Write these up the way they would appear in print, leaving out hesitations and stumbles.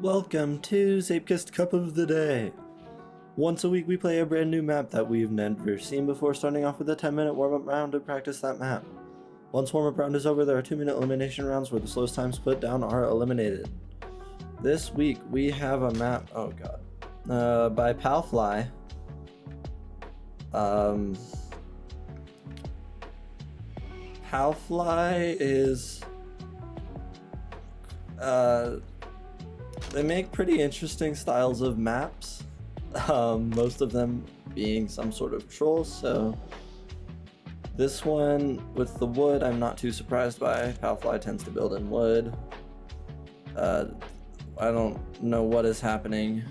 Welcome to Zapekist Cup of the Day. Once a week we play a brand new map that we've never seen before, starting off with a 10-minute warm-up round to practice that map. Once warm-up round is over, there are 2-minute elimination rounds where the slowest times put down are eliminated. This week we have a map, by Palfly. Palfly is they make pretty interesting styles of maps, most of them being some sort of troll, so this one with the wood I'm not too surprised by. Palfly tends to build in wood. I don't know what is happening.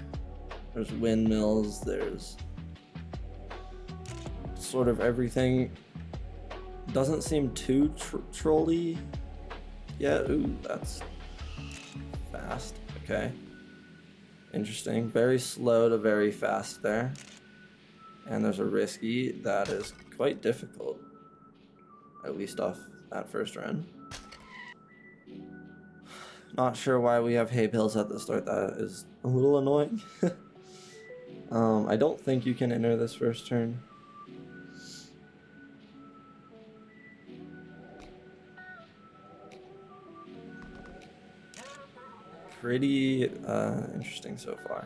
There's windmills, there's sort of everything. Doesn't seem too trolly yet. Ooh, that's fast. Okay. Interesting. Very slow to very fast there. And there's a risky that is quite difficult, at least off that first run. Not sure why we have hay bales at the start. That is a little annoying. I don't think you can enter this first turn. Pretty interesting so far.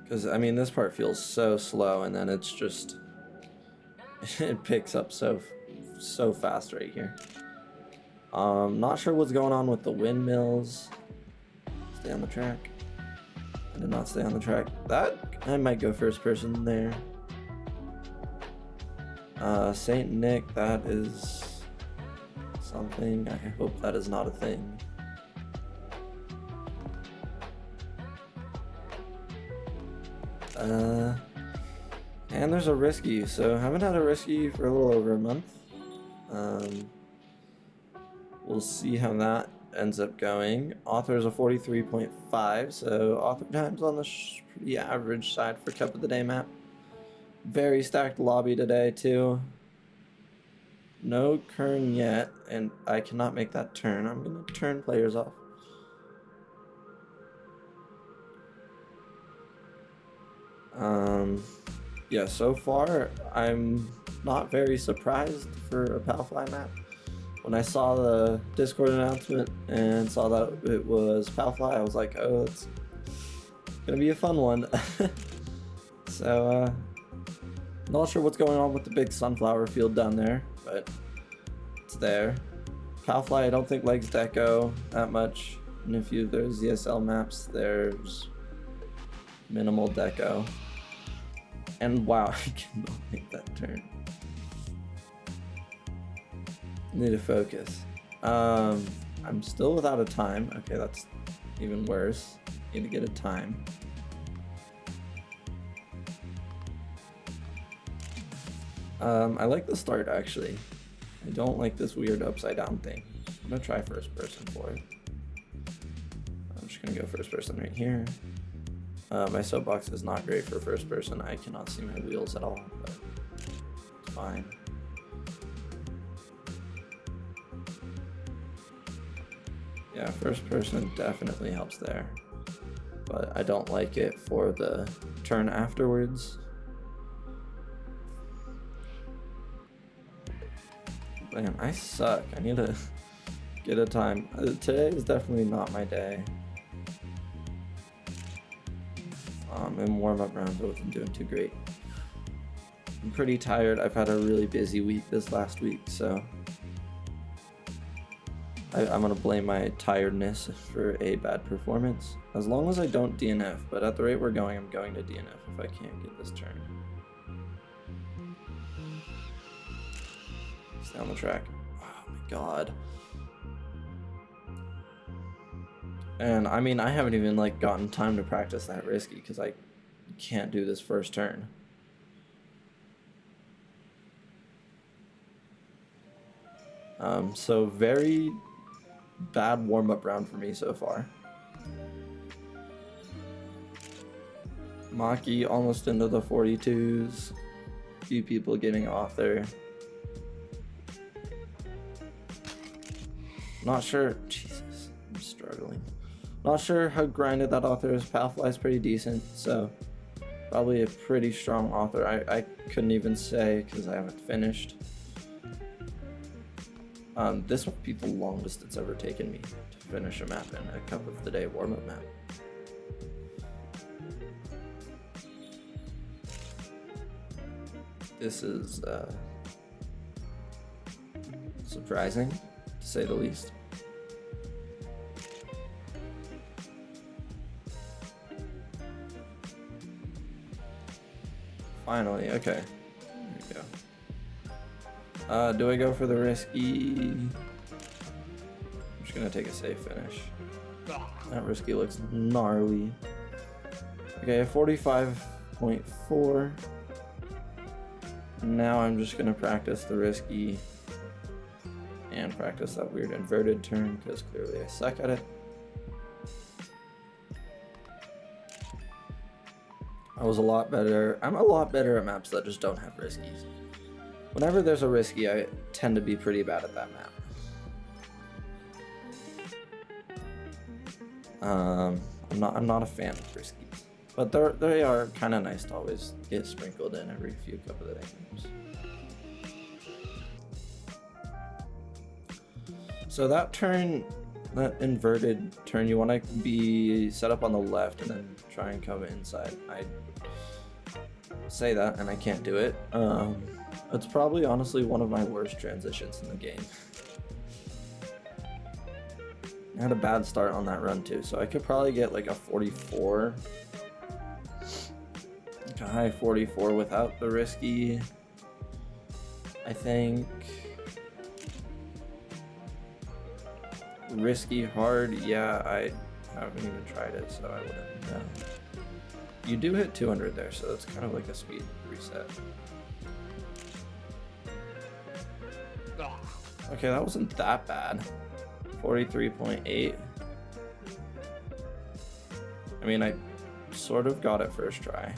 Because, I mean, this part feels so slow, and then it's just... it picks up so fast right here. Not sure what's going on with the windmills. Stay on the track. I did not stay on the track. That, I might go first person there. Saint Nick, that is... something. I hope that is not a thing. And there's a risky, so haven't had a risky for a little over a month. We'll see how that ends up going. Author is a 43.5, so author time's on the pretty average side for Cup of the Day map. Very stacked lobby today too. No Kern yet, and I cannot make that turn. I'm gonna turn players off. Yeah, so far I'm not very surprised for a Palfly map. When I saw the Discord announcement and saw that it was Palfly, I was like, oh, it's gonna be a fun one. So, not sure what's going on with the big sunflower field down there, but it's there. Palfly I don't think likes deco that much. And if there's ESL maps, there's minimal deco. And wow, I cannot make that turn. Need to focus. I'm still without a time. Okay, that's even worse. Need to get a time. I like the start actually. I don't like this weird upside down thing. I'm gonna try first person for it. I'm just gonna go first person right here. My soapbox is not great for first person. I cannot see my wheels at all, but it's fine. Yeah, first person definitely helps there, but I don't like it for the turn afterwards. Man, I suck. I need to get a time. Today is definitely not my day. In warm-up rounds I wasn't doing too great. I'm pretty tired. I've had a really busy week this last week, so I'm gonna blame my tiredness for a bad performance. As long as I don't DNF, but at the rate we're going, I'm going to DNF if I can't get this turn. Stay on the track. Oh my god. And I mean, I haven't even like gotten time to practice that risky because I can't do this first turn. So very bad warm-up round for me so far. Maki almost into the 42s. Few people getting off there. Not sure. Jesus, I'm struggling. Not sure how grinded that author is. Palfly is pretty decent, so probably a pretty strong author. I couldn't even say because I haven't finished. This would be the longest it's ever taken me to finish a map in a Cup of the Day warm-up map. This is surprising, to say the least. Finally, okay. There we go. Do I go for the risky? I'm just gonna take a safe finish. That risky looks gnarly. Okay, 45.4. Now I'm just gonna practice the risky and practice that weird inverted turn because clearly I suck at it. I was a lot better. I'm a lot better at maps that just don't have riskies. Whenever there's a risky, I tend to be pretty bad at that map. I'm not a fan of riskies, but they are kind of nice to always get sprinkled in every few Cup of the Day games. So that turn, that inverted turn, you want to be set up on the left and then try and come inside. I say that and I can't do it. It's probably honestly one of my worst transitions in the game. I had a bad start on that run too, so I could probably get like a 44, like a high 44 without the risky, I think. Risky hard, yeah, I haven't even tried it, so I wouldn't know. You do hit 200 there, so it's kind of like a speed reset. Okay, that wasn't that bad. 43.8. I mean, I sort of got it first try.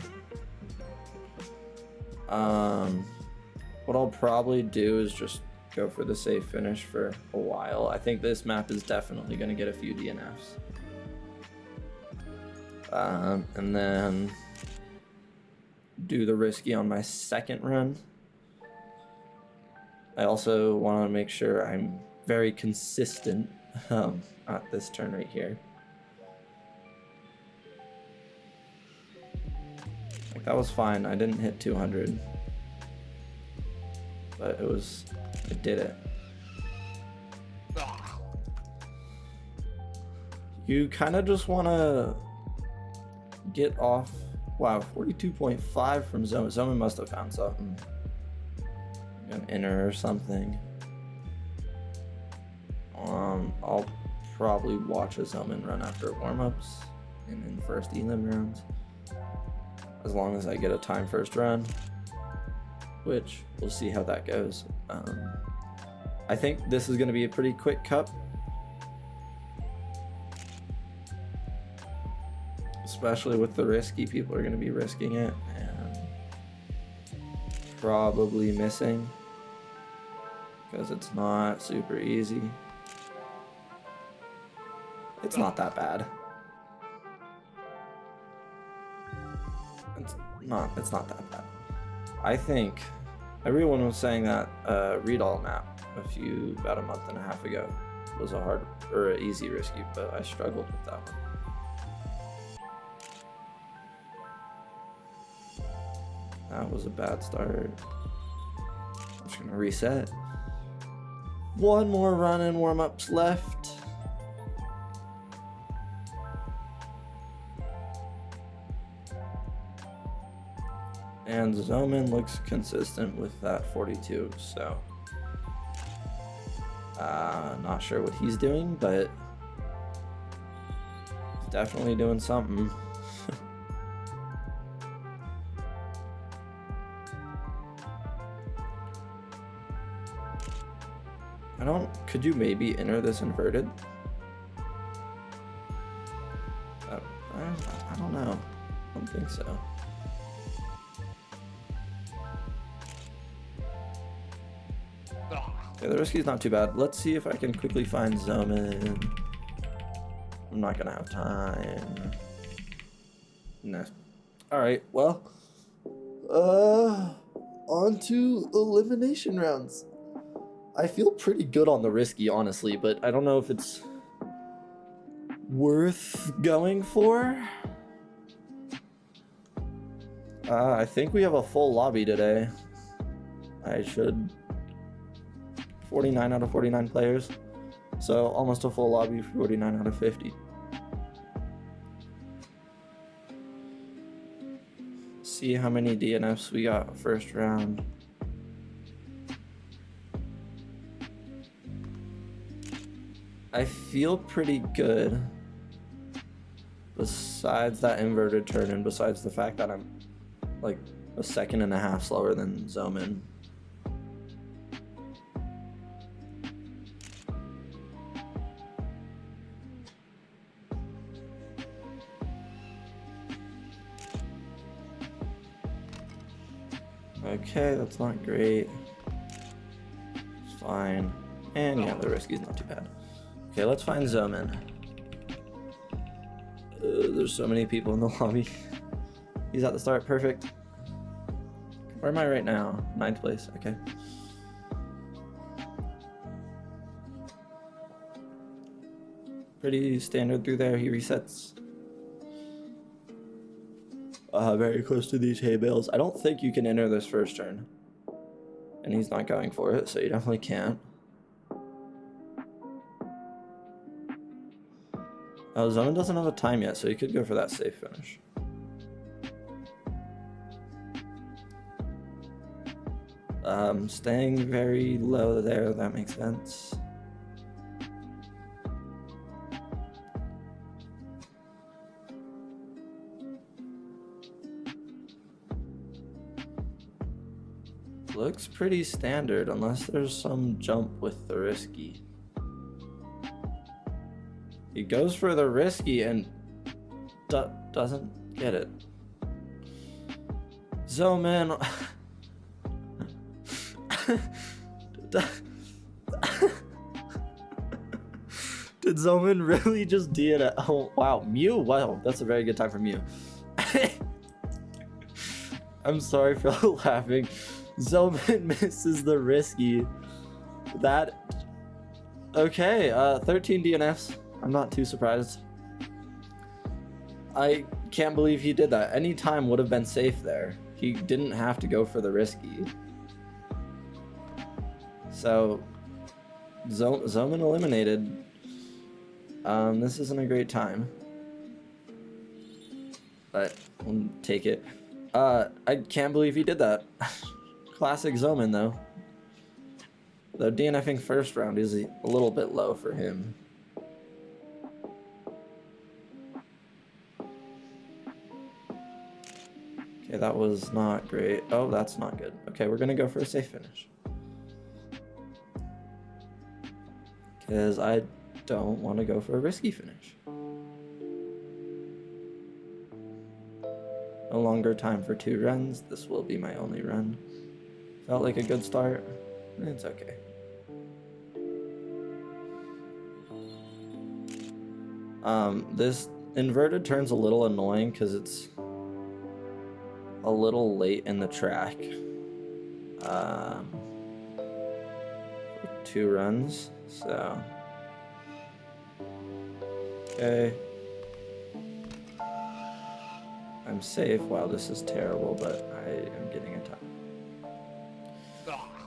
What I'll probably do is just go for the safe finish for a while. I think this map is definitely going to get a few DNFs. And then do the risky on my second run. I also want to make sure I'm very consistent at this turn right here. Like, that was fine. I didn't hit 200, but it did it. You kind of just want to get off. Wow, 42.5 from Zoman. Zoman must have found something. An inner or something. I'll probably watch a Zoman run after warm-ups and in first elim rounds, as long as I get a time first run, which we'll see how that goes. I think this is going to be a pretty quick cup, especially with the risky. People are going to be risking it and probably missing because it's not super easy. It's not that bad. It's not that bad. I think everyone was saying that read all map about a month and a half ago was a hard or an easy risky, but I struggled with that one. That was a bad start. I'm just gonna reset. One more run and warm-ups left. And Zoman looks consistent with that 42, so not sure what he's doing, but he's definitely doing something. Could you maybe enter this inverted? I don't know. I don't think so. Okay, the risky's not too bad. Let's see if I can quickly find Zomin. I'm not gonna have time. No. Alright, well. On to elimination rounds. I feel pretty good on the risky, honestly, but I don't know if it's worth going for. I think we have a full lobby today. I should... 49 out of 49 players. So almost a full lobby, 49 out of 50. See how many DNFs we got first round. I feel pretty good. Besides that inverted turn and besides the fact that I'm like a second and a half slower than Zomin. Okay, that's not great. It's fine. And yeah, the risky's not too bad. Okay, let's find Zomin. There's so many people in the lobby. He's at the start, perfect. Where am I right now? 9th place, okay. Pretty standard through there, he resets. Very close to these hay bales. I don't think you can enter this first turn. And he's not going for it, so you definitely can't. Oh, Zomin doesn't have a time yet, so he could go for that safe finish. Staying very low there, that makes sense. Looks pretty standard, unless there's some jump with the risky. He goes for the risky and doesn't get it. Zomin. Did Zomin really just DNF? Oh, wow. Mew? Wow, that's a very good time for Mew. I'm sorry for laughing. Zomin misses the risky. That... Okay, 13 DNFs. I'm not too surprised. I can't believe he did that. Any time would have been safe there. He didn't have to go for the risky. So, Zomin eliminated. This isn't a great time. But, we'll take it. I can't believe he did that. Classic Zomin, though. Though DNFing first round is a little bit low for him. Okay, that was not great. Oh, that's not good. Okay, we're gonna go for a safe finish. Because I don't want to go for a risky finish. No longer time for 2 runs. This will be my only run. Felt like a good start. It's okay. This inverted turn's a little annoying because it's a little late in the track. 2 runs, so. Okay. I'm safe. Wow, this is terrible, but I am getting a time.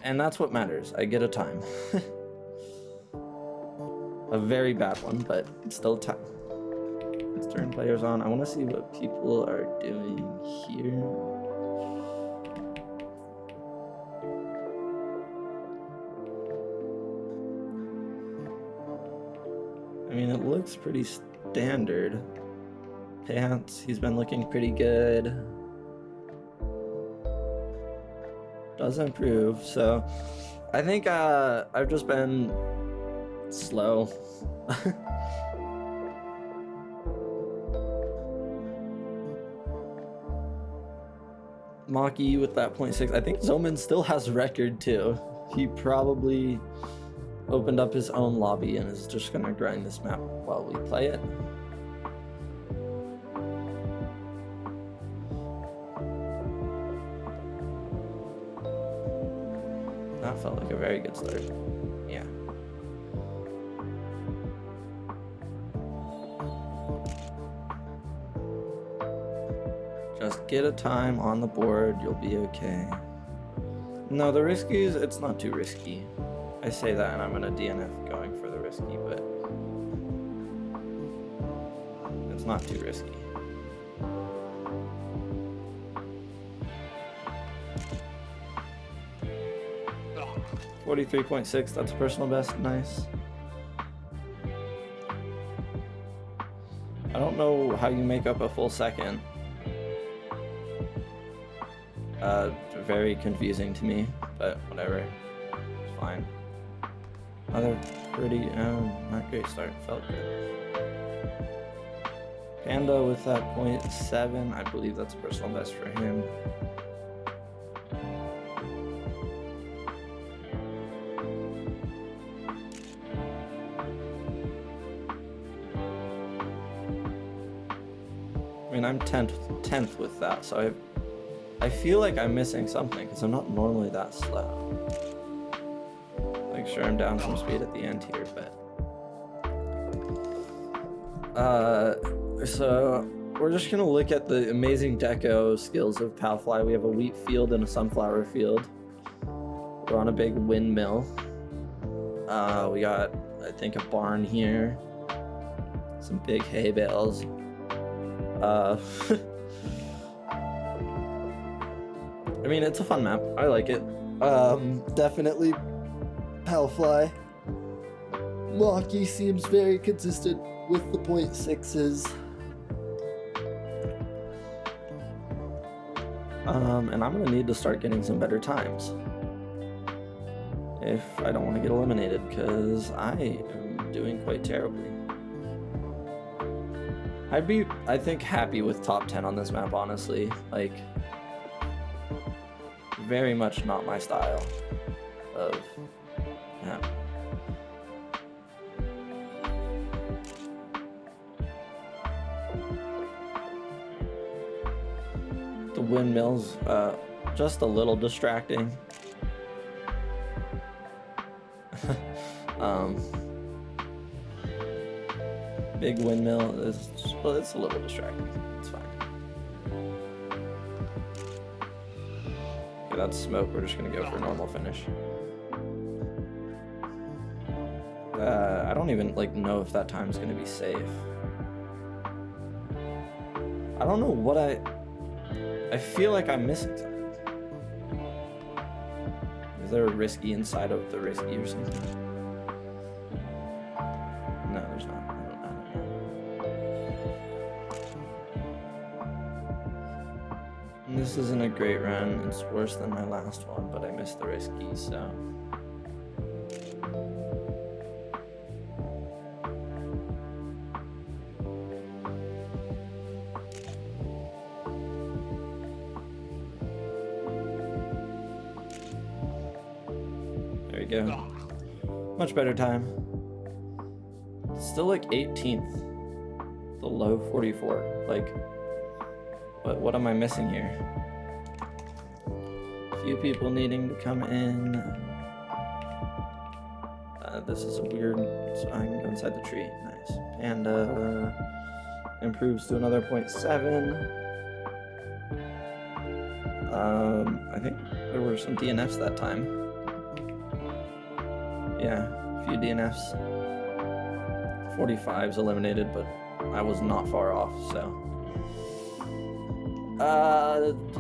And that's what matters. I get a time. A very bad one, but it's still a time. Let's turn players on. I want to see what people are doing here. I mean, it looks pretty standard. Pants, he's been looking pretty good. Does improve, so I think I've just been slow. Maki with that 0.6. I think Zomin still has record too. He probably opened up his own lobby and is just gonna grind this map while we play it. That felt like a very good start. Yeah. Just get a time on the board, you'll be okay. No, the riskies, it's not too risky. I say that and I'm gonna DNF going for the risky, but it's not too risky. Oh. 43.6, that's a personal best, nice. I don't know how you make up a full second. Very confusing to me, but whatever, it's fine. Another pretty, not great start, felt good. Panda with that 0.7, I believe that's a personal best for him. I mean, I'm 10th with that, so I feel like I'm missing something because I'm not normally that slow. Like, sure, I'm down some speed at the end here, but so we're just gonna look at the amazing deco skills of palfly. We have a wheat field and a sunflower field. We're on a big windmill. We got, I think, a barn here, some big hay bales. I mean, it's a fun map. I like it. Definitely palfly. Locky seems very consistent with the 0.6s. And I'm gonna need to start getting some better times if I don't want to get eliminated, because I am doing quite terribly. I'd be, I think, happy with top 10 on this map, honestly. Like, very much not my style of map. The windmills, just a little distracting. Big windmill is, well, it's a little distracting. It's fine. Okay, that's smoke. We're just gonna go for a normal finish. I don't even know if that time's gonna be safe. I don't know what I feel like I'm missing something. Is there a risky inside of the risky or something? No, there's not. I don't know. And this isn't a great run. It's worse than my last one, but I missed the risky, so. There we go. Much better time. Still like 18th. The low 44. Like, what am I missing here? A few people needing to come in. This is weird, so I can go inside the tree. Nice. Panda improves to another 0.7. I think there were some DNFs that time. Yeah, a few DNFs. 45's eliminated, but I was not far off, so.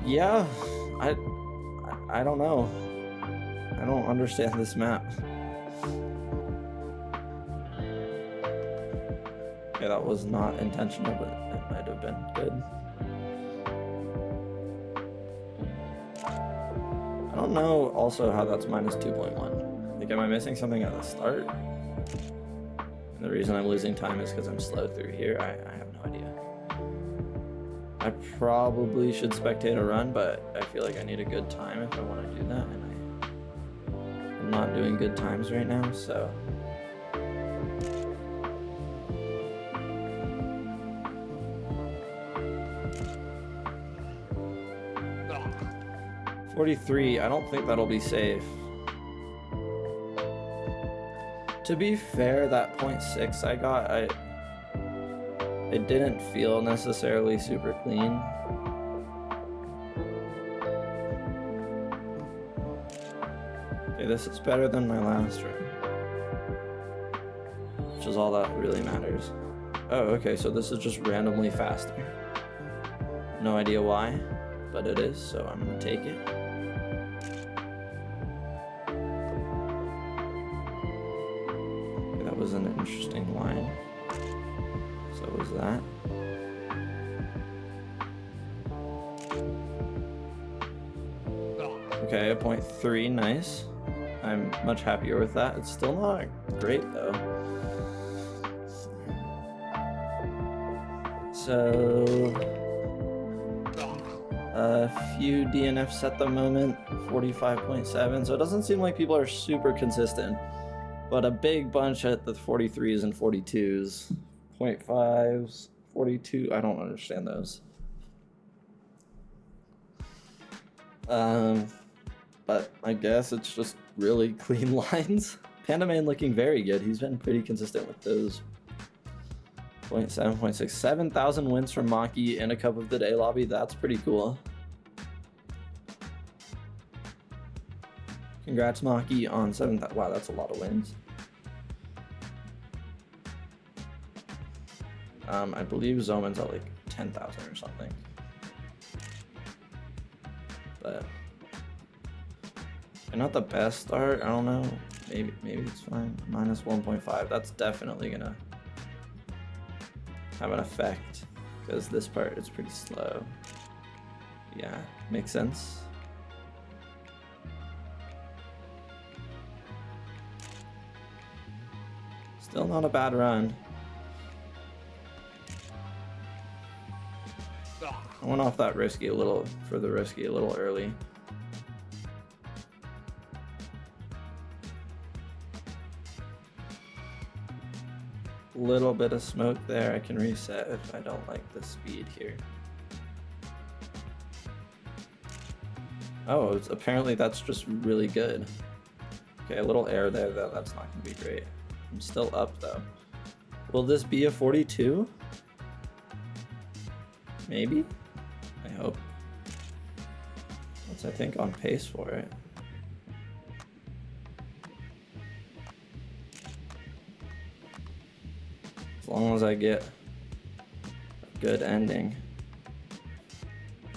Yeah, I don't know. I don't understand this map. Okay, that was not intentional, but it might have been good. I don't know also how that's minus 2.1. Like, am I missing something at the start? And the reason I'm losing time is because I'm slow through here. I have no idea. I probably should spectate a run, but I feel like I need a good time if I want to do that, and I'm not doing good times right now, so. $43, I don't think that'll be safe. To be fair, that 0.6 I got, it didn't feel necessarily super clean. Okay, this is better than my last run, which is all that really matters. Oh, okay, so this is just randomly faster. No idea why, but it is, so I'm gonna take it. Okay, that was an interesting line. So was that. Okay, a 0.3, nice. I'm much happier with that. It's still not great though. So a few DNFs at the moment, 45.7. So it doesn't seem like people are super consistent, but a big bunch at the 43s and 42s, 0.5s, 42. I don't understand those. But I guess it's just really clean lines. Panda Man looking very good. He's been pretty consistent with those. 0.7, 0.6, 7,000 wins from Maki in a Cup of the Day lobby. That's pretty cool. Congrats, Maki, on 7,000. Wow, that's a lot of wins. I believe Zoman's at like 10,000 or something. But not the best start. I don't know. Maybe it's fine. Minus 1.5. That's definitely gonna have an effect because this part is pretty slow. Yeah, makes sense. Still not a bad run. I went off that risky a little early. Little bit of smoke there. I can reset if I don't like the speed here. Oh, apparently that's just really good. Okay, a little air there though. That's not gonna be great. I'm still up though. Will this be a 42? Maybe? I hope. What's I think on pace for it? As long as I get a good ending.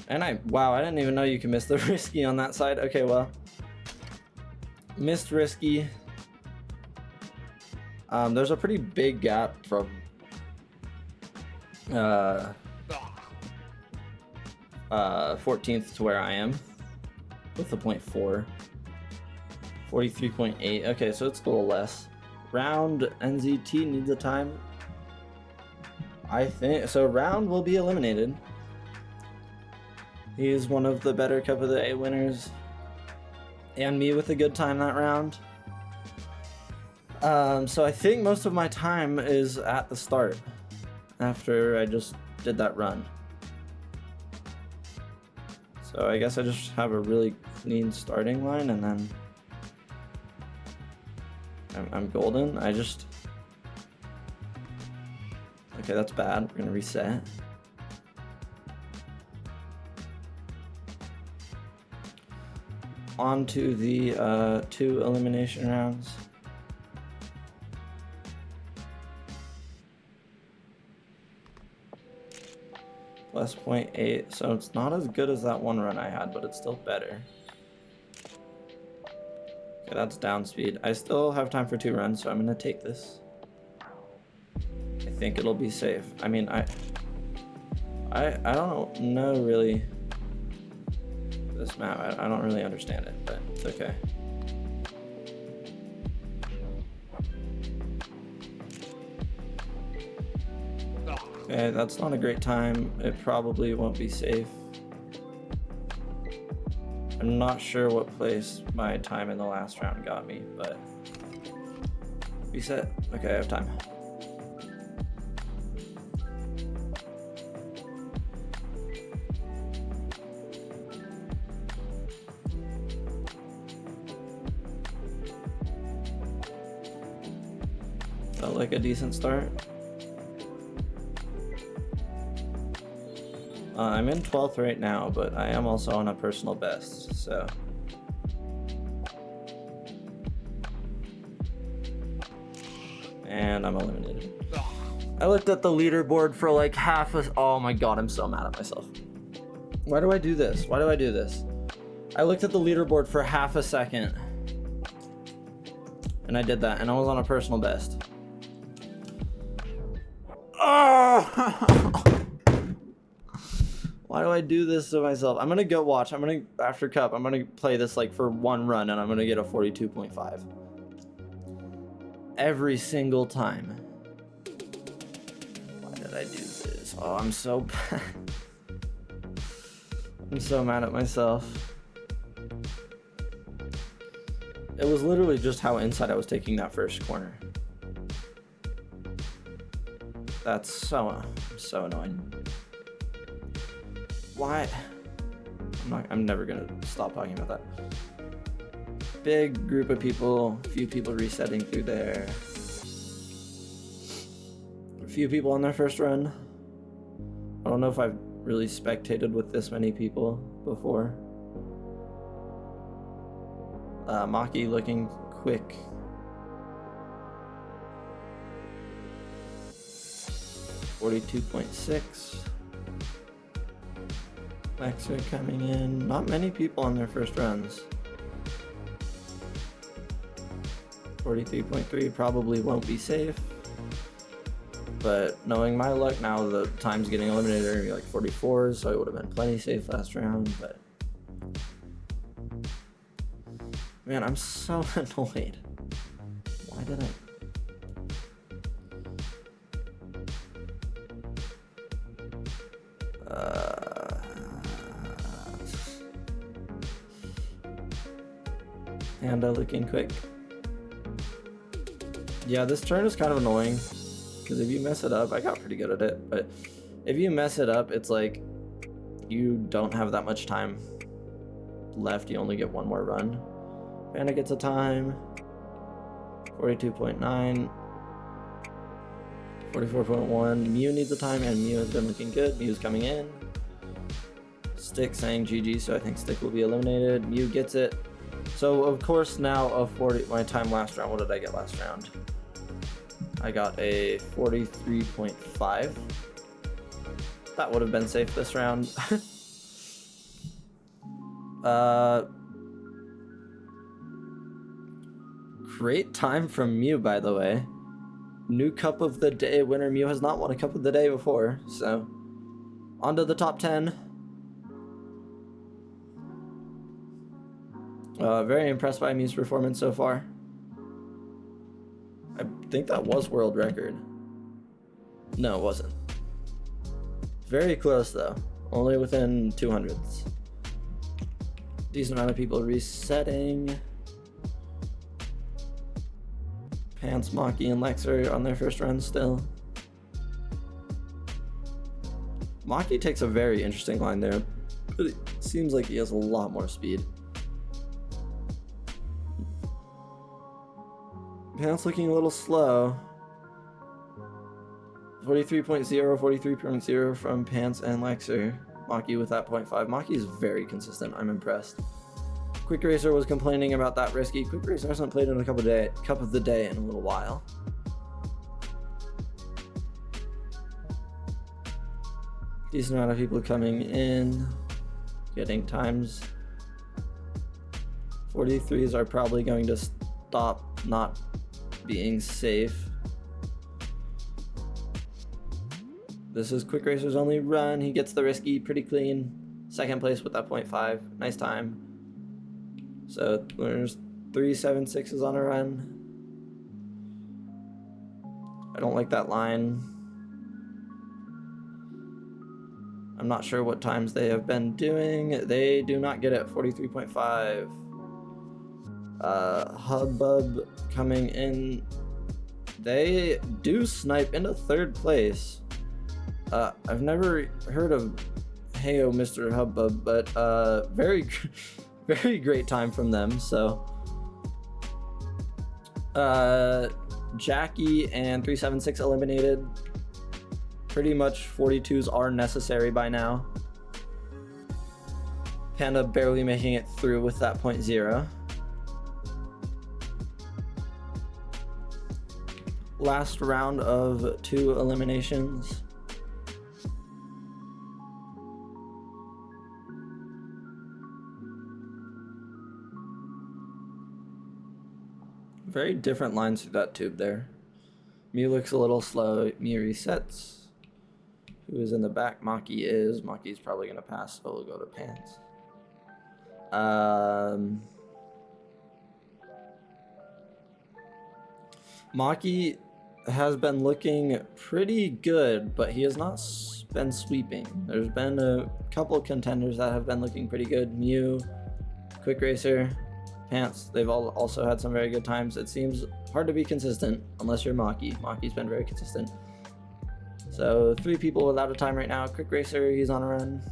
And wow, I didn't even know you can miss the risky on that side. Okay, well. Missed risky. There's a pretty big gap from 14th to where I am with the 0.4. 43.8. Okay, so it's a little less. Round NZT needs a time. I think so. Round will be eliminated. He is one of the better Cup of the Day winners, and me with a good time that round. So I think most of my time is at the start after I just did that run. So I guess I just have a really clean starting line, and then I'm golden. Okay, that's bad. We're gonna reset. On to the 2 elimination rounds. Plus 0.8, so it's not as good as that one run I had, but it's still better. Okay, that's down speed. I still have time for 2 runs, so I'm gonna take this. I think it'll be safe. I mean, I don't know really this map. I don't really understand it, but it's okay. Okay, that's not a great time. It probably won't be safe. I'm not sure what place my time in the last round got me, but reset. Okay, I have time. Felt like a decent start. I'm in 12th right now, but I am also on a personal best, so. And I'm eliminated. I looked at the leaderboard for like half a... Oh my god, I'm so mad at myself. Why do I do this? Why do I do this? I looked at the leaderboard for half a second. And I did that, and I was on a personal best. Oh! Why do I do this to myself? I'm gonna go watch. After Cup, I'm gonna play this like for one run and I'm gonna get a 42.5. Every single time. Why did I do this? Oh, I'm so bad. I'm so mad at myself. It was literally just how inside I was taking that first corner. That's so annoying. Why? I'm never gonna stop talking about that. Big group of people, few people resetting through there. A few people on their first run. I don't know if I've really spectated with this many people before. Maki looking quick. $42.6. Lexer coming in. Not many people on their first runs. 43.3 probably won't be safe. But knowing my luck now, the times getting eliminated are gonna be like 44s, so it would have been plenty safe last round, but man, I'm so annoyed. Why did I? Panda looking quick. Yeah, this turn is kind of annoying because if you mess it up, I got pretty good at it, but if you mess it up, it's like you don't have that much time left. You only get one more run. Panda gets a time. 42.9. 44.1. Mew needs a time, and Mew has been looking good. Mew's coming in. Stick saying GG, so I think Stick will be eliminated. Mew gets it. So of course now of 40, my time last round, what did I get last round? I got a 43.5. That would have been safe this round. Great time from Mew, by the way. New Cup of the Day winner. Mew has not won a Cup of the Day before, so on to the top 10. Very impressed by Mew's performance so far. I think that was world record. No, it wasn't. Very close though. Only within 200s. Decent amount of people resetting. Pants, Maki, and Lexer on their first run still. Maki takes a very interesting line there, but it seems like he has a lot more speed. Pants looking a little slow. 43.0, 43.0 from Pants and Lexer. Maki with that 0.5. Maki is very consistent. I'm impressed. Quick Racer was complaining about that risky. Quick Racer hasn't played in a Cup of the Day in a little while. Decent amount of people coming in, getting times. 43s are probably going to stop not being safe. This is Quick Racer's only run. He gets the risky pretty clean. Second place with that 0.5. Nice time. So there's 3 7.6s on a run. I don't like that line. I'm not sure what times they have been doing. They do not get it. 43.5. Hubbub coming in. They do snipe into third place. I've never heard of Heyo Mr. Hubbub, but very very great time from them. So Jackie and 376 eliminated. Pretty much 42s are necessary by now. Panda barely making it through with that 0.0. Last round of 2 eliminations. Very different lines through that tube there. Mew looks a little slow. Mew resets. Who is in the back? Maki is. Maki's probably going to pass, so we'll go to Pants. Maki has been looking pretty good, but he has not been sweeping. There's been a couple contenders that have been looking pretty good. Mew, Quick Racer, Pants, they've all also had some very good times. It seems hard to be consistent unless you're Maki. Maki's been very consistent. So 3 people without a time right now. Quick Racer, he's on a run.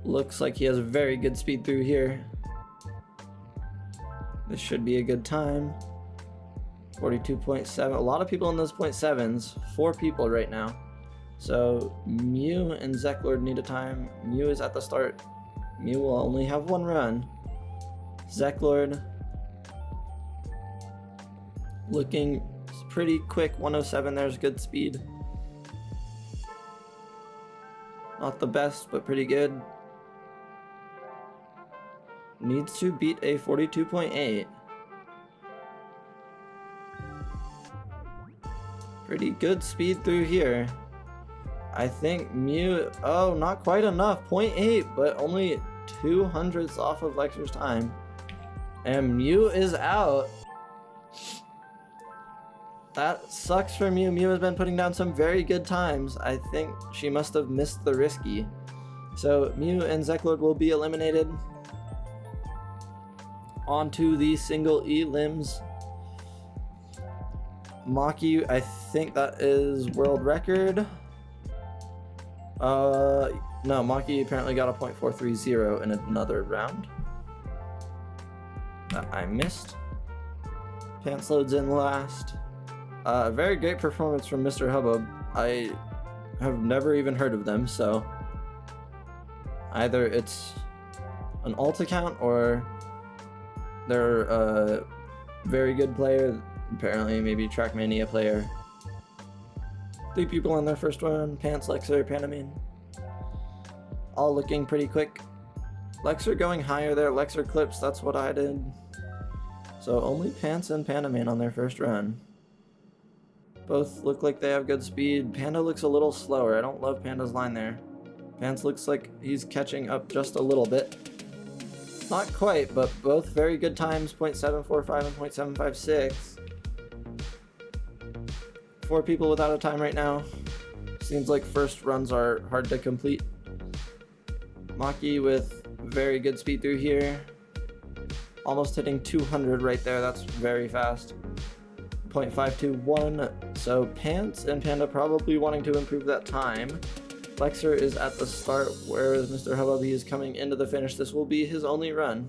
Looks like he has very good speed through here. This should be a good time. 42.7. A lot of people in those 0.7s. 4 people right now. So Mew and Zeklord need a time. Mew is at the start. Mew will only have 1 run. Zeklord looking pretty quick. 107, there's good speed. Not the best, but pretty good. Needs to beat a 42.8. Pretty good speed through here. I think Mew, oh, not quite enough. 0.8, but only 200ths off of Lexer's time. And Mew is out. That sucks for Mew. Mew has been putting down some very good times. I think she must have missed the risky. So Mew and Zeklord will be eliminated. Onto the single E limbs. Maki, I think that is world record. No, Maki apparently got a .430 in another round. That I missed. Pants loads in last. Very great performance from Mr. Hubbub. I have never even heard of them, so either it's an alt account or they're a very good player. Apparently, maybe Trackmania player. 3 people on their first one. Pants, Lexer, Panamine. All looking pretty quick. Lexer going higher there. Lexer clips, that's what I did. So only Pants and Panamine on their first run. Both look like they have good speed. Panda looks a little slower. I don't love Panda's line there. Pants looks like he's catching up just a little bit. Not quite, but both very good times. 0.745 and 0.756. 4 people without a time right now. Seems like first runs are hard to complete. Maki with very good speed through here. Almost hitting 200 right there. That's very fast. 0.521. So Pants and Panda probably wanting to improve that time. Lexer is at the start, whereas Mr. Hubbub is coming into the finish. This will be his only run.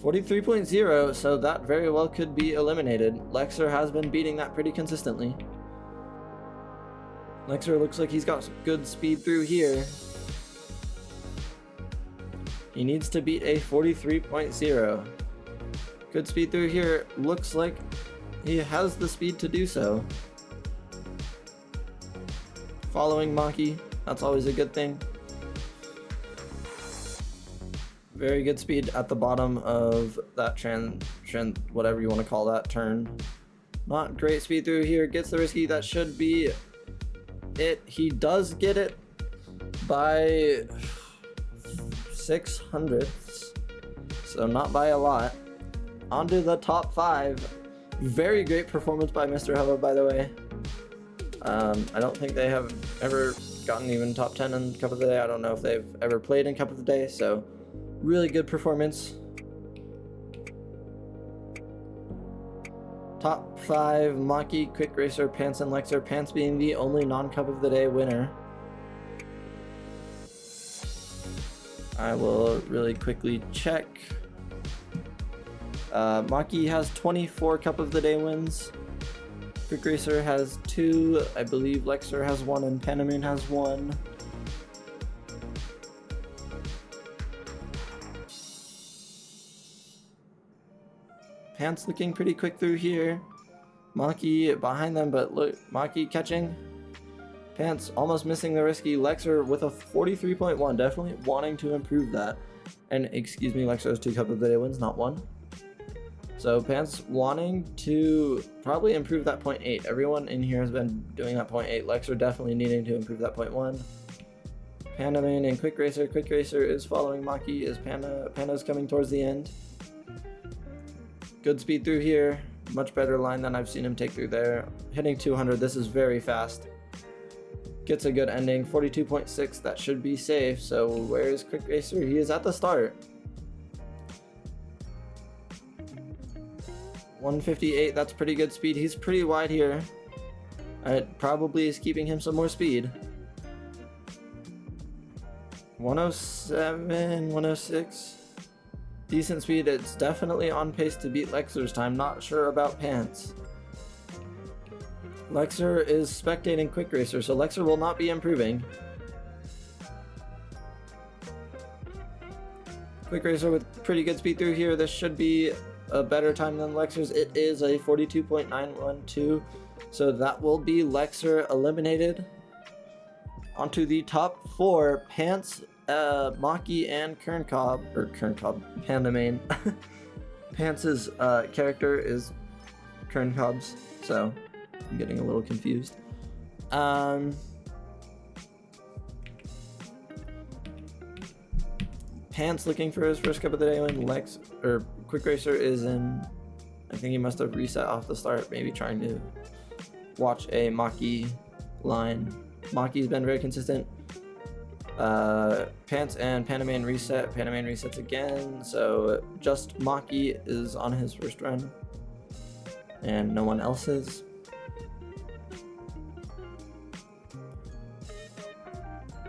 43.0, so that very well could be eliminated. Lexer has been beating that pretty consistently. Lexer looks like he's got good speed through here. He needs to beat a 43.0. Good speed through here. Looks like he has the speed to do so. Following Maki, that's always a good thing. Very good speed at the bottom of that whatever you want to call that, turn. Not great speed through here. Gets the risky. That should be it. He does get it by 600ths, so not by a lot. Onto the top 5. Very great performance by Mr. Hella, by the way. I don't think they have ever gotten even top 10 in Cup of the Day. I don't know if they've ever played in Cup of the Day, so really good performance. Top 5, Maki, Quick Racer, Pants, and Lexer. Pants being the only non-Cup of the Day winner. I will really quickly check. Maki has 24 Cup of the Day wins. Quick Racer has 2. I believe Lexer has 1 and Panamoon has 1. Pants looking pretty quick through here. Maki behind them, but look, Maki catching. Pants almost missing the risky. Lexer with a 43.1, definitely wanting to improve that. And excuse me, Lexer has 2 Cup of the Day wins, not 1. So Pants wanting to probably improve that 0.8. Everyone in here has been doing that 0.8. Lexer definitely needing to improve that 0.1. Panamoon and Quick Racer. Quick Racer is following Maki as Pana's coming towards the end. Good speed through here. Much better line than I've seen him take through there. Hitting 200. This is very fast. Gets a good ending. 42.6. That should be safe. So where is Quick Racer? He is at the start. 158. That's pretty good speed. He's pretty wide here. It probably is keeping him some more speed. 107, 106. Decent speed. It's definitely on pace to beat Lexer's time. Not sure about Pants. Lexer is spectating Quick Racer, so Lexer will not be improving. Quick Racer with pretty good speed through here. This should be a better time than Lexer's. It is a 42.912, so that will be Lexer eliminated. Onto the top 4, Pants, Maki, and Panamoon. Pants' character is Kerncob's, so I'm getting a little confused. Pants looking for his first Cup of the Day win. Quick Racer is in. I think he must have reset off the start, maybe trying to watch a Maki line. Maki's been very consistent. Pants and Panamoon reset. Panamoon resets again, so just Maki is on his first run, and no one else is.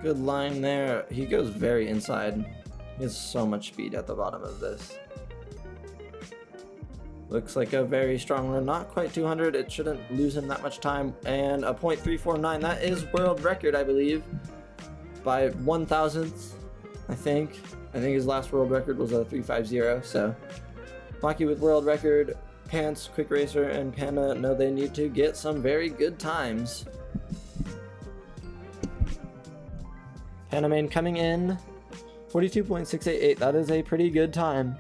Good line there. He goes very inside. He has so much speed at the bottom of this. Looks like a very strong run. Not quite 200. It shouldn't lose him that much time. And a .349. That is world record, I believe. By 1,000th, I think. I think his last world record was a 350. So, Maki with world record. Pants, Quick Racer, and Pana know they need to get some very good times. Panamoon coming in. 42.688. That is a pretty good time.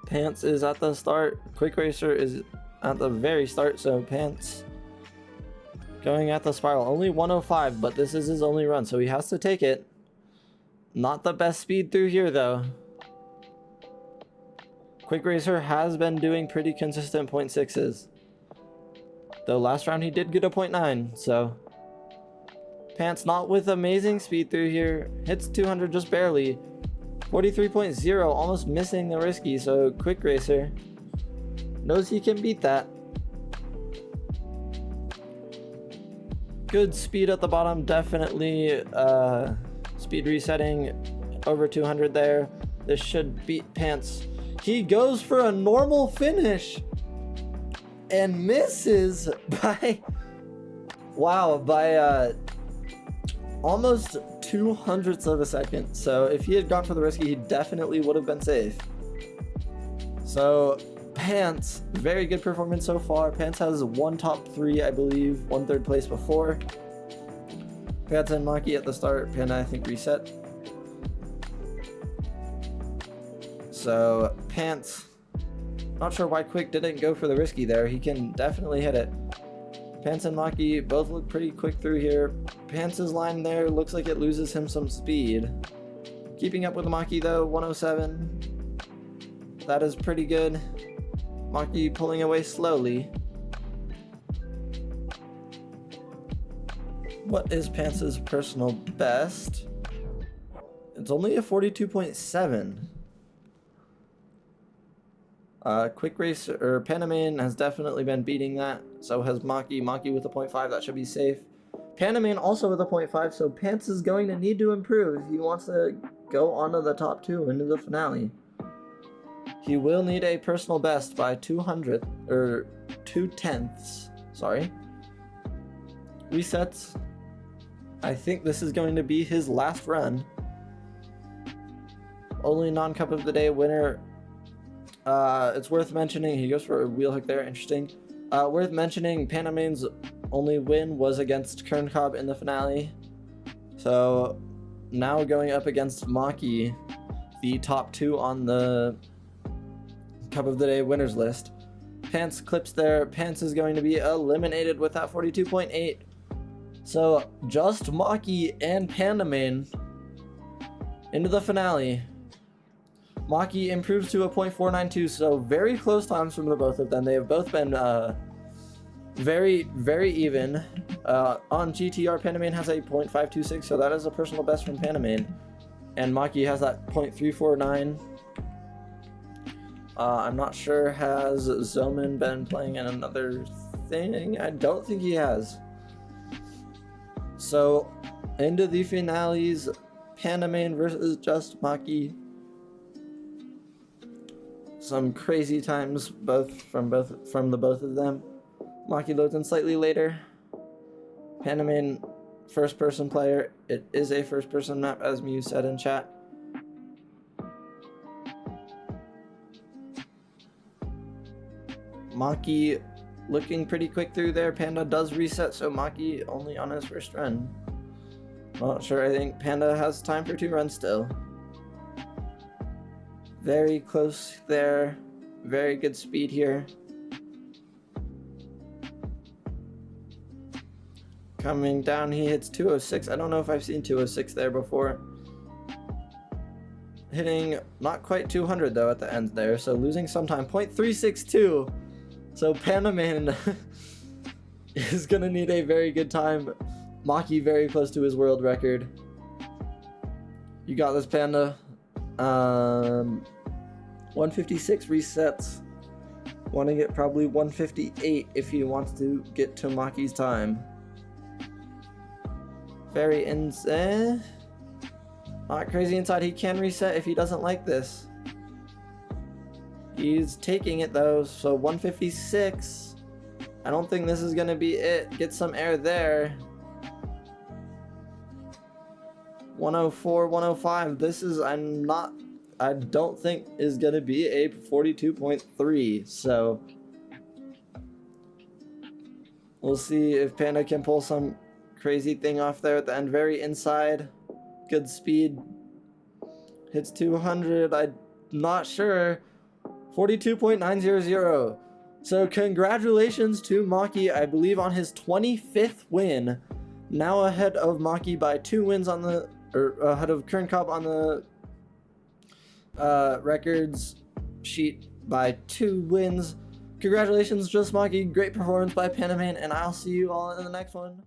Pants is at the start. Quick Racer is at the very start, so Pants going at the spiral. Only 105, but this is his only run, so he has to take it. Not the best speed through here, though. Quick Racer has been doing pretty consistent 0.6s. Though last round he did get a 0.9, so Pants not with amazing speed through here. Hits 200 just barely. 43.0, almost missing the risky, so Quick Racer knows he can beat that. Good speed at the bottom, definitely speed resetting over 200 there. This should beat Pants. He goes for a normal finish and misses by, wow, by almost 200ths of a second. So if he had gone for the risky, he definitely would have been safe. So Pants, very good performance so far. Pants has 1 top 3, I believe, 1 third place before. Pants and Maki at the start. Pana, I think, reset. So Pants, not sure why Quick didn't go for the risky there. He can definitely hit it. Pants and Maki both look pretty quick through here. Pants' line there looks like it loses him some speed. Keeping up with Maki though, 107. That is pretty good. Maki pulling away slowly. What is Pance's personal best? It's only a 42.7. Quick Race or Panamane has definitely been beating that. So has Maki. Maki with a 0.5, that should be safe. Panamane also with a 0.5, so Pants is going to need to improve if he wants to go on to the top 2 into the finale. He will need a personal best by 200 or 2/10. Sorry. Resets. I think this is going to be his last run. Only non-cup of the day winner. It's worth mentioning, he goes for a wheel hook there, interesting. Worth mentioning, Panamane's only win was against Kern Cobb in the finale. So now going up against Maki, the top 2 on the Cup of the Day winners list. Pants clips there. Pants is going to be eliminated with that 42.8. So just Maki and Pandamane into the finale. Maki improves to a 0.492, so very close times from the both of them. They have both been very, very even. On GTR, Panamane has a 0.526, so that is a personal best from Panamane. And Maki has that 0.349. I'm not sure, has Zoman been playing in another thing? I don't think he has. So, into the finales, Panamane versus Just Maki. Some crazy times from the both of them. Maki loads in slightly later. Panamane, first-person player. It is a first-person map, as Mew said in chat. Maki looking pretty quick through there. Panda does reset, so Maki only on his first run. Not sure, I think Panda has time for 2 runs still. Very close there. Very good speed here. Coming down, he hits 206. I don't know if I've seen 206 there before. Hitting not quite 200 though at the end there, so losing some time. 0.362. So Panamane is gonna need a very good time. Maki very close to his world record. You got this, Panda. 156 resets. Want to get probably 158 if he wants to get to Maki's time. Very insane. Not crazy inside. He can reset if he doesn't like this. He's taking it though, so 156. I don't think this is gonna be it. Get some air there. 104, 105. This is, I don't think is gonna be a 42.3. So we'll see if Panda can pull some crazy thing off there at the end. Very inside. Good speed. Hits 200. I'm not sure. 42.900. So congratulations to Maki, I believe on his 25th win. Now ahead of Maki by 2 wins on the, or ahead of Kern Cobb on the records sheet by 2 wins. Congratulations, Just Maki. Great performance by Panamane, and I'll see you all in the next one.